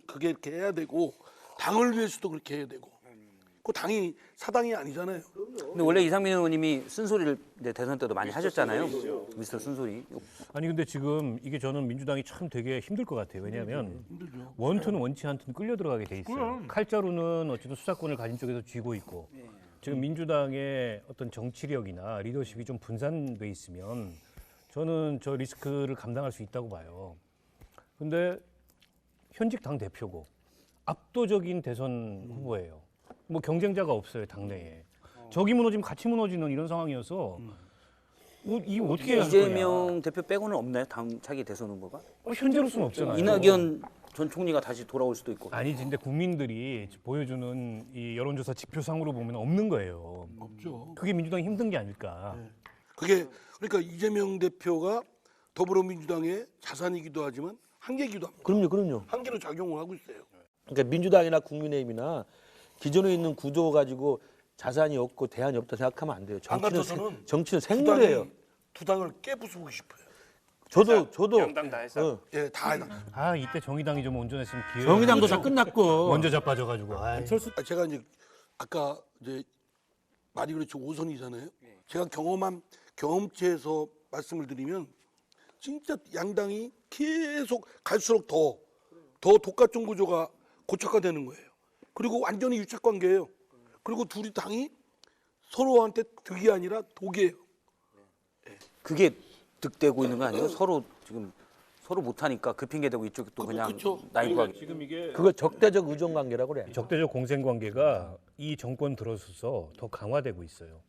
그게 이렇게 해야 되고 당을 위해서도 그렇게 해야 되고. 그 당이 사당이 아니잖아요. 근데 원래 이상민 의원님이 쓴소리를 이제 대선 때도 많이 하셨잖아요. 미스터 쓴소리. 아니 근데 지금 이게 저는 민주당이 참 되게 힘들 것 같아요. 왜냐하면 힘들죠. 원투는 원치 않든 끌려 들어가게 돼 있어요. 칼자루는 어쨌든 수사권을 가진 쪽에서 쥐고 있고 지금 민주당의 어떤 정치력이나 리더십이 좀 분산돼 있으면 저는 저 리스크를 감당할 수 있다고 봐요. 근데 현직 당 대표고 압도적인 대선 후보예요. 뭐 경쟁자가 없어요 당내에. 저기 무너지면 같이 무너지는 이런 상황이어서 이 어떻게 해야 할 거냐. 이재명 대표 빼고는 없나요? 당 차기 대선 후보가? 현재로서는 없잖아요. 이낙연 전 총리가 다시 돌아올 수도 있고. 아니지, 근데 국민들이 보여주는 이 여론조사 지표상으로 보면 없는 거예요. 없죠. 그게 민주당이 힘든 게 아닐까. 그게 그러니까 이재명 대표가 더불어민주당의 자산이기도 하지만 한계이기도 합니다. 그럼요. 한계로 작용을 하고 있어요. 그러니까 민주당이나 국민의힘이나 기존에 있는 구조 가지고 자산이 없고 대안이 없다 생각하면 안 돼요. 안 같아서는 정치는 생물이에요. 두 당을 깨부수고 싶어요. 저도 양당 다 해서. 예, 다 해놔. 아 이때 정의당이 좀 온전했으면 기회. 정의당도 다 끝났고. 먼저 자빠져가지고. 아이. 제가 이제 아까 이제 말이 그렇죠, 오선이잖아요. 제가 경험한 경험치에서 말씀을 드리면 진짜 양당이 계속 갈수록 더 독과점 구조가 고착화되는 거예요. 그리고 완전히 유착 관계예요. 그리고 둘이 당이 서로한테 득이 아니라 독이에요. 그게 득되고 있는 거 아니에요? 서로 지금 서로 못하니까 그 핑계 대고 이쪽이 또 그냥 그쵸. 나이가 지금 이게 그걸 적대적 의존 관계라고 그래. 적대적 공생 관계가 이 정권 들어서서 더 강화되고 있어요.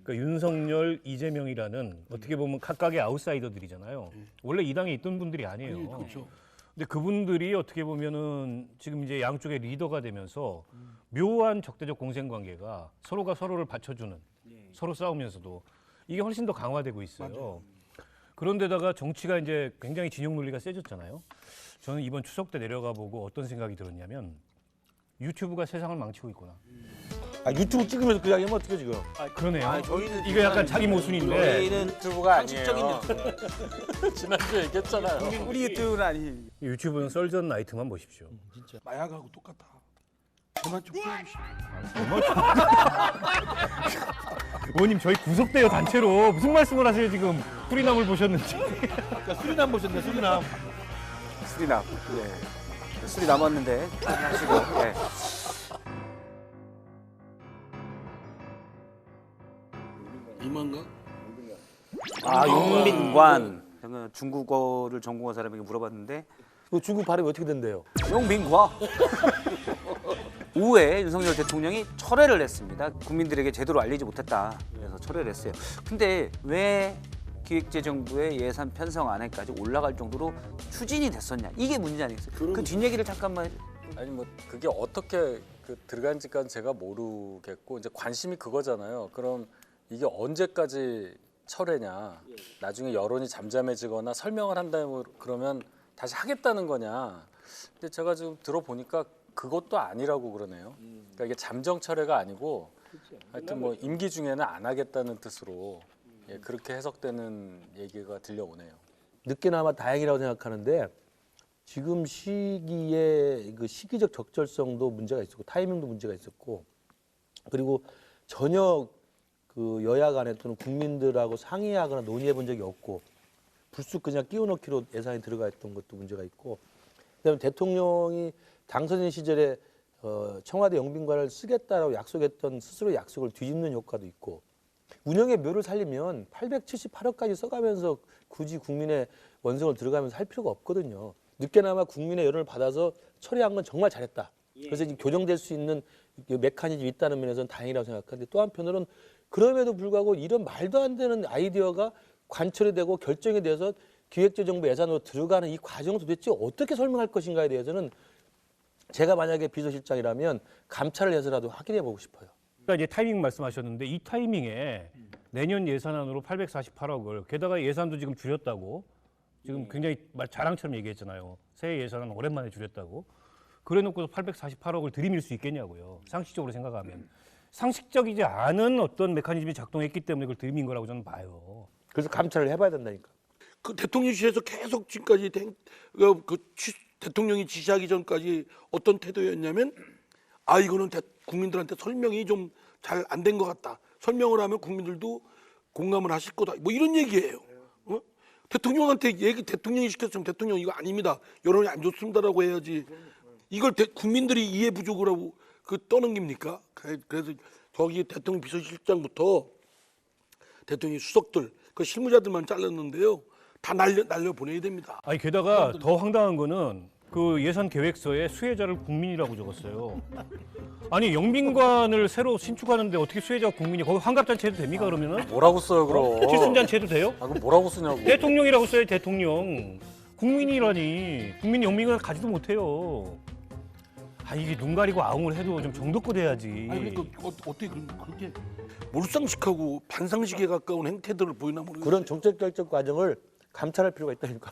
그러니까 윤석열, 이재명이라는 어떻게 보면 각각의 아웃사이더들이잖아요. 원래 이 당에 있던 분들이 아니에요. 그렇죠. 근데 그분들이 어떻게 보면은 지금 이제 양쪽의 리더가 되면서 묘한 적대적 공생 관계가 서로가 서로를 받쳐주는 서로 싸우면서도 이게 훨씬 더 강화되고 있어요. 그런데다가 정치가 이제 굉장히 진영 논리가 세졌잖아요. 저는 이번 추석 때 내려가 보고 어떤 생각이 들었냐면 유튜브가 세상을 망치고 있구나. 아, 유튜브 찍으면서 그 이야기하면 어떻게 지금? 그러네요. 이거 약간 자기 모순인데. 저희는 유튜브가 아니에요. 상식적인 지난주에 얘기했잖아요. 우리 유튜브는 아니. 유튜브는 썰전 나이트만 보십시오. 마약하고 똑같아. 그만 좀 풀어주시오. 의원님 저희 구속돼요 단체로. 무슨 말씀을 하세요 지금. 뿌리남을 보셨는지. 수리남 보셨네, 수리남. 술이 술이 남았는데 하시고. 네. 이만가? 용빈관. 제가 중국어를 전공한 사람에게 물어봤는데 그 중국 발음이 어떻게 된대요? 용빈과. 오후에 윤석열 대통령이 철회를 했습니다. 국민들에게 제대로 알리지 못했다. 그래서 철회를 했어요. 근데 왜 기획재정부의 예산 편성안에까지 올라갈 정도로 추진이 됐었냐? 이게 문제 아니겠어요? 그 뒷얘기를 잠깐만. 아니 뭐 그게 어떻게 들어간지까지 제가 모르겠고 이제 관심이 그거잖아요. 그럼 이게 언제까지 철회냐? 나중에 여론이 잠잠해지거나 설명을 한다면 그러면 다시 하겠다는 거냐? 근데 제가 지금 들어보니까 그것도 아니라고 그러네요. 그러니까 이게 잠정 철회가 아니고 하여튼 뭐 임기 중에는 안 하겠다는 뜻으로 그렇게 해석되는 얘기가 들려오네요. 늦게나마 다행이라고 생각하는데 지금 시기에 그 시기적 적절성도 문제가 있었고 타이밍도 문제가 있었고 그리고 전혀 그 여야 간에 또는 국민들하고 상의하거나 논의해 본 적이 없고 불쑥 그냥 끼워넣기로 예산이 들어가 있던 것도 문제가 있고 그다음에 대통령이 당선인 시절에 청와대 영빈관을 쓰겠다라고 약속했던 스스로 약속을 뒤집는 효과도 있고 운영의 묘를 살리면 878억까지 써가면서 굳이 국민의 원성을 들어가면서 할 필요가 없거든요. 늦게나마 국민의 여론을 받아서 처리한 건 정말 잘했다. 그래서 이제 교정될 수 있는 그 메커니즘이 있다는 면에서는 다행이라고 생각하는데 또 한편으로는 그럼에도 불구하고 이런 말도 안 되는 아이디어가 관철이 되고 결정이 돼서 기획재정부 예산으로 들어가는 이 과정을 도대체 어떻게 설명할 것인가에 대해서는 제가 만약에 비서실장이라면 감찰을 해서라도 확인해 보고 싶어요. 그러니까 이제 타이밍 말씀하셨는데 이 타이밍에 내년 예산안으로 848억을 게다가 예산도 지금 줄였다고 지금 굉장히 자랑처럼 얘기했잖아요. 새해 예산안 오랜만에 줄였다고. 그래놓고서 848억을 들이밀 수 있겠냐고요. 상식적으로 생각하면. 상식적이지 않은 어떤 메커니즘이 작동했기 때문에 그걸 들이민 거라고 저는 봐요. 그래서 감찰을 해봐야 된다니까. 그 대통령실에서 계속 지금까지 대통령이 지시하기 전까지 어떤 태도였냐면 이거는 국민들한테 설명이 좀 잘 안 된 것 같다. 설명을 하면 국민들도 공감을 하실 거다. 뭐 이런 얘기예요. 대통령한테 대통령이 시켰으면 대통령 이거 아닙니다. 여론이 안 좋습니다라고 해야지. 이걸 국민들이 이해 부족을 하고 떠넘깁니까? 그래서 저기 대통령 비서실장부터 대통령 수석들 그 실무자들만 잘랐는데요. 다 날려 보내야 됩니다. 아니 게다가 더 황당한 거는 그 예산 계획서에 수혜자를 국민이라고 적었어요. 아니 영빈관을 새로 신축하는데 어떻게 수혜자가 국민이 거기 환갑잔치 해도 됩니까 그러면은? 뭐라고 써요 그럼? 칠순잔치 해도 돼요? 그럼 뭐라고 쓰냐고. 대통령이라고 써요 대통령. 국민이라니 국민이 영빈관을 가지도 못해요. 이게 눈 가리고 아웅을 해도 좀 정도껏 해야지. 아니 그러니까 어떻게 그렇게 몰상식하고 반상식에 가까운 행태들을 보이나 모르겠어요. 그런 정책 결정 과정을 감찰할 필요가 있다니까.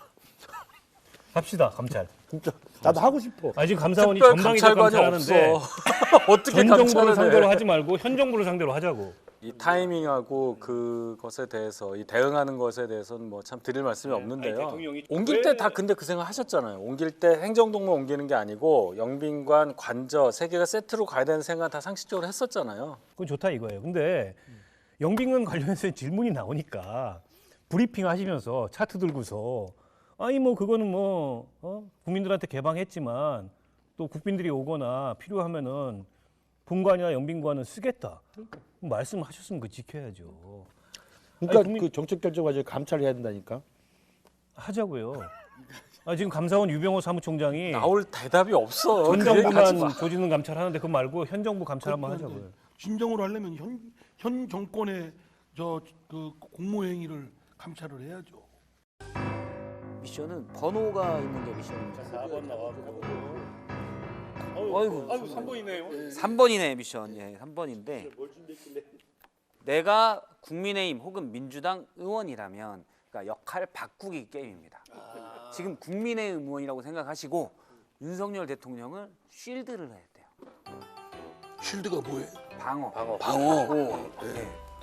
합시다 감찰. 진짜 나도 하고 싶어. 지금 감사원이 특별 전방위적 감찰관이 감찰하는데 없어. 어떻게 전 정부를 감찰을 상대로 해? 하지 말고 현 정부를 상대로 하자고. 이 타이밍하고 그것에 대해서 이 대응하는 것에 대해서는 뭐 참 드릴 말씀이 아니, 없는데요. 대통령이 옮길 때 다 근데 그 생각 하셨잖아요. 옮길 때 행정동만 옮기는 게 아니고 영빈관, 관저 세 개가 세트로 가야 되는 생각 다 상식적으로 했었잖아요. 그건 좋다 이거예요. 근데 영빈관 관련해서 질문이 나오니까 브리핑 하시면서 차트 들고서 뭐 그거는 국민들한테 개방했지만 또 국빈들이 오거나 필요하면은 본관이나 영빈관은 쓰겠다. 말씀하셨으면 그 지켜야죠. 그러니까 그 정책 결정 과정에 감찰을 해야 된다니까. 하자고요. 지금 감사원 유병호 사무총장이 나올 대답이 없어. 전 그 얘기 하지 마. 정부만 조지는 감찰하는데 그거 말고 현 정부 감찰 한번 하자고요. 진정으로 하려면 현 정권의 그 공무행위를 감찰을 해야죠. 미션은 번호가 있는 게 미션입니다. 4번 나왔고. 아이고, 3번이네요. 3번이네 미션. 예, 3번인데 내가 국민의힘 혹은 민주당 의원이라면 그러니까 역할 바꾸기 게임입니다. 지금 국민의힘 의원이라고 생각하시고 윤석열 대통령을 쉴드를 해야 돼요. 쉴드가 뭐예요? 방어. 방어.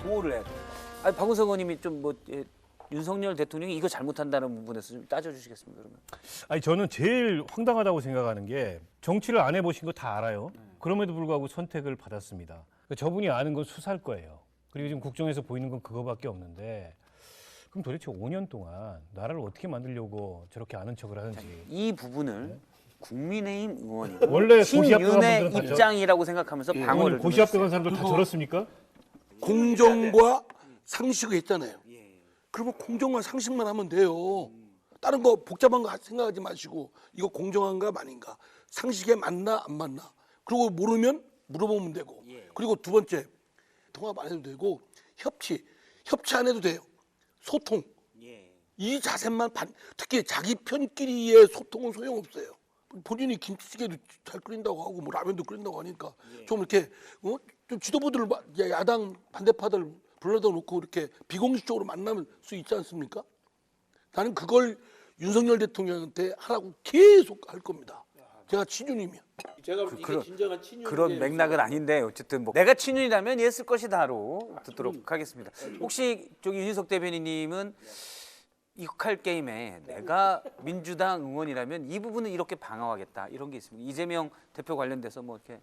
보호를 해야 돼요. 박은석 의원님이 좀 윤석열 대통령이 이거 잘못한다는 부분에서 좀 따져주시겠습니까? 그러면. 저는 제일 황당하다고 생각하는 게 정치를 안 해보신 거 다 알아요. 그럼에도 불구하고 선택을 받았습니다. 저분이 아는 건 수사일 거예요. 그리고 지금 국정에서 보이는 건 그거밖에 없는데 그럼 도대체 5년 동안 나라를 어떻게 만들려고 저렇게 아는 척을 하는지. 이 부분을 국민의힘 의원이고 원래 고시합격한 친윤의 분들은 다 입장이라고 생각하면서 방어를 고시합격한 사람들 다 저렇습니까? 공정과 상식을 했잖아요. 그러면 공정과 상식만 하면 돼요. 다른 거 복잡한 거 생각하지 마시고 이거 공정한가 아닌가, 상식에 맞나 안 맞나. 그리고 모르면 물어보면 되고. 그리고 두 번째, 통합 안 해도 되고 협치 안 해도 돼요. 소통. 이 자세만 특히 자기 편끼리의 소통은 소용없어요. 본인이 김치찌개도 잘 끓인다고 하고 뭐 라면도 끓인다고 하니까 좀 이렇게 좀 지도부들 야당 반대파들 불러다 놓고 이렇게 비공식적으로 만나면 수 있지 않습니까? 나는 그걸 윤석열 대통령한테 하라고 계속 할 겁니다. 제가 친윤이면. 제가 이게 진정한 친윤 그런 맥락은 아닌데 어쨌든 내가 친윤이라면 했을 것이다로 듣도록 하겠습니다. 혹시 저기 윤희석 대변인님은 이 역할 게임에 내가 민주당 의원이라면 이 부분은 이렇게 방어하겠다 이런 게 있습니다. 이재명 대표 관련돼서 뭐 이렇게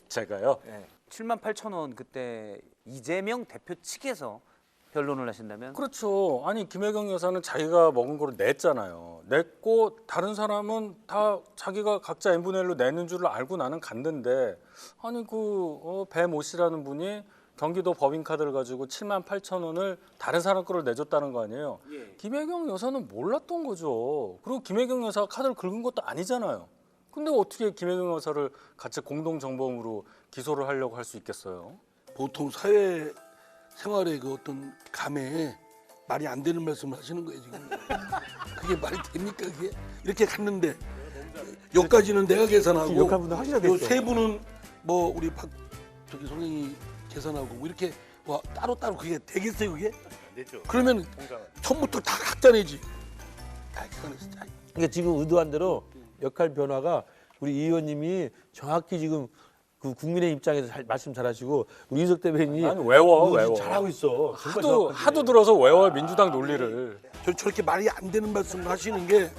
제가요. 7만 8천 원 그때 이재명 대표 측에서 변론을 하신다면 그렇죠. 아니 김혜경 여사는 자기가 먹은 거를 냈잖아요. 냈고 다른 사람은 다 자기가 각자 n분의 1로 내는 줄을 알고 나는 갔는데 아니 배모 씨라는 분이 경기도 법인카드를 가지고 7만 8천 원을 다른 사람 거를 내줬다는 거 아니에요. 김혜경 여사는 몰랐던 거죠. 그리고 김혜경 여사가 카드를 긁은 것도 아니잖아요. 근데 어떻게 김혜경 여사를 같이 공동 정범으로 기소를 하려고 할 수 있겠어요? 보통 사회 생활의 그 어떤 감에 말이 안 되는 말씀을 하시는 거예요 지금. 그게 말이 됩니까 그게? 이렇게 갔는데 여기까지는 내가 계산하고 역할분담 하셔야 요 세 분은 뭐 우리 박 저기 선생님이 계산하고 뭐 이렇게 와 따로 그게 되겠어요 그게? 되죠. 그러면 처음부터 다 각자 내지. 다 계산했어. 그러니까 지금 의도한 대로 역할 변화가 우리 이 의원님이 정확히 지금 그 국민의 입장에서 말씀 잘하시고 우리 이석 대변인이 아니, 외워. 잘하고 있어. 하도 들어서 외워 민주당 논리를. 저렇게 말이 안 되는 말씀을 하시는 게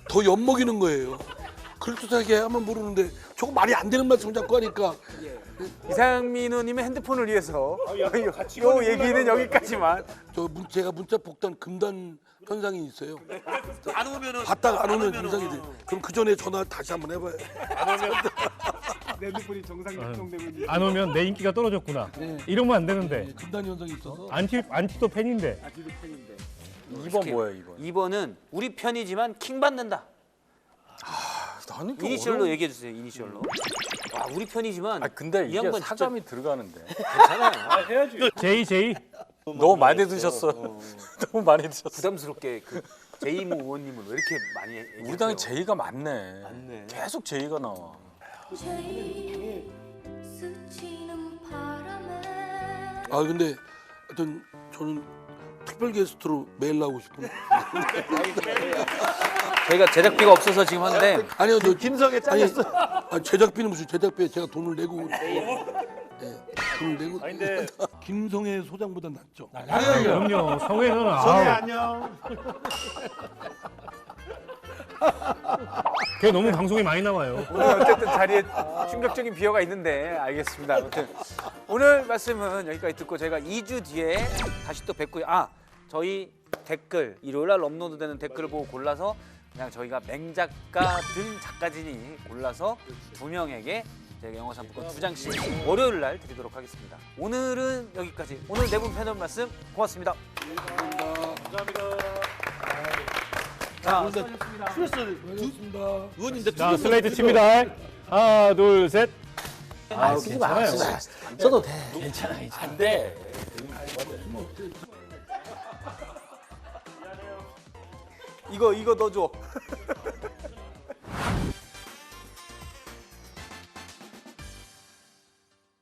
더 엿먹이는 거예요. 그럴듯하게 하면 모르는데 저거 말이 안 되는 말씀을 자꾸 하니까 이상민 의원님의 핸드폰을 위해서 요 얘기는 여기까지만. 제가 문자 폭탄 금단 현상이 있어요. 안 오면은 받다가 안 오면 이상이 돼. 그럼 그 전에 전화 다시 한번 해봐요. 내 핸드폰이 정상이 작동되고 있는. 안 오면 내 인기가 떨어졌구나. 네. 이러면 안 되는데. 금단 현상이 있어서 안티도 팬인데. 2번 뭐예요 2번? 2번은 우리 편이지만 킹 받는다. 나는 이니셜로 얘기해 주세요. 이니셜로. 와, 우리 편이지만 아 근데 이 이게 양반 진짜 사감이 들어가는데. 괜찮아요. 제이. 너무 많이 드셨어. 너무 많이 드셨어. 부담스럽게 그 제이모 의원님을 왜 이렇게 많이 얘기하세요? 우리 당에 제의가 많네. 계속 제의가 나와. 제일 스치는 바람에 아 근데 하여튼 저는 특별 게스트로 매일 나오고 싶은데 저희가 제작비가 없어서 지금 하는데 아니요 저 김성애 잘렸어. 아니, 제작비는 무슨 제작비에 제가 돈을 내고 돈을 내고 김성애 소장보다 낫죠. 그럼요. 성회는 성혜 아우. 안녕. 걔 너무 방송에 많이 나와요. 오늘 어쨌든 자리에 충격적인 비어가 있는데 알겠습니다. 아무튼 오늘 말씀은 여기까지 듣고 저희가 2주 뒤에 다시 또 뵙고요. 아, 저희 댓글 일요일 날 업로드되는 댓글을 보고 골라서 그냥 저희가 맹작가 등 작가진이 골라서 2명에게 저희가 영어 상품권 2장씩 월요일 날 드리도록 하겠습니다. 오늘은 여기까지. 오늘 네 분 패널 말씀 고맙습니다. 자, 수고하셨습니다. 의원님들 자, 슬레이트 칩니다. 하나, 둘, 셋. 아, 괜찮아요. 써도 돼. 안 돼. 이거 넣어줘.